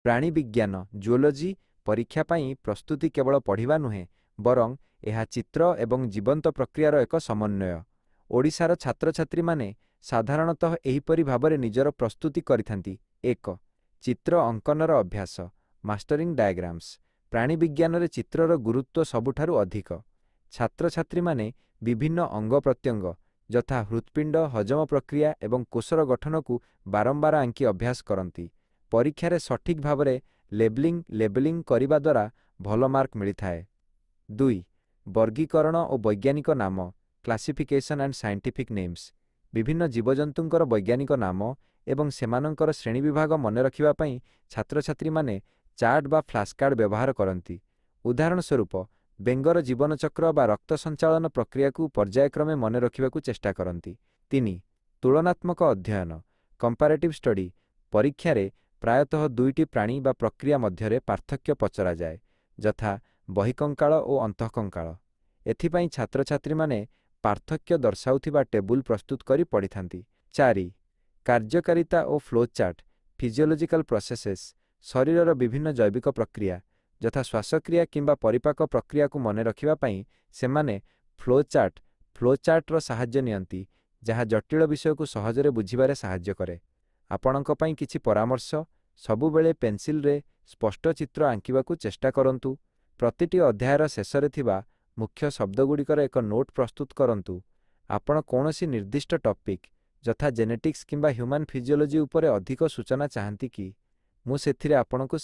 प्राणी विज्ञान जूलोजी परीक्षा पाई प्रस्तुति केवल पढ़िबा नुहे बरं यह चित्र एवं जीवंत प्रक्रियार एक समन्वय। ओडिशार छात्र छात्री माने साधारणतः एहिपरि भाବରେ ନିଜର प्रस्तुति କରିଥାନ୍ତି। 1 चित्र अंकनर अभ्यास मास्टरिंग डायग्राम्स प्राणी विज्ञान रे चित्रर गुरुत्व सबुठारु अधिक। छात्र छात्री माने विभिन्न अंग प्रत्यंग यथा हृत्पिंड हजम प्रक्रिया एवं कोशर गठन को बारंबार आंकी अभ्यास करती। परीक्षा सठिक भावरे लेबलिंग करिबा द्वारा भल मार्क मिलिथाए। 2 वर्गीकरण और वैज्ञानिक नाम क्लासिफिकेशन एंड साइंटिफिक नेम्स विभिन्न जीवजंतुंकर वैज्ञानिक नाम एवं सेमानंकर श्रेणी विभाग मन रखिबा पई छात्र छात्री माने चार्ट बा फ्लैश कार्ड व्यवहार करती। उदाहरण स्वरूप बेंगर जीवन चक्र बा रक्त संचालन प्रक्रिया को पर्यायक्रमे मन रखिबा को चेष्टा करती। 3 तुलनात्मक अध्ययन कंपैरेटिव स्टडी परीक्षा रे प्रायतः दुईटी प्राणी बा प्रक्रिया मध्यरे पार्थक्य पचरा जाए यथा बहिकंकाल और अंतःकंकाल। एथिपाई छात्र छात्री माने पार्थक्य दर्शाउथिबा टेबुल प्रस्तुत करी पढ़िथांती। 4 कार्यकारिता और फ्लो चार्ट फिजियोलॉजिकल प्रोसेसेस शरीरर विभिन्न जैविक प्रक्रिया यथा श्वासक्रिया किंबा परिपाक प्रक्रिया को मन रखिबा पई सेमाने फ्लो चार्ट रो सहाय्य नियंती जहाँ जटिल विषय को सहजरे बुझिबारे सहाय्य करे। आपणक पई किछि परामर्श सबुबेले पेंसिल रे स्पष्ट चित्र आंकिबा को चेष्टा करंतु। प्रतिटी अध्यायर शेषरे थिबा मुख्य शब्दगुड़िकर एक नोट प्रस्तुत करंतु। आपण कौनसी निर्दिष्ट टॉपिक यथा जेनेटिक्स किंबा ह्यूमन फिजियोलॉजी उपरे अधिक सूचना चाहती कि मु सेथिरे आपणको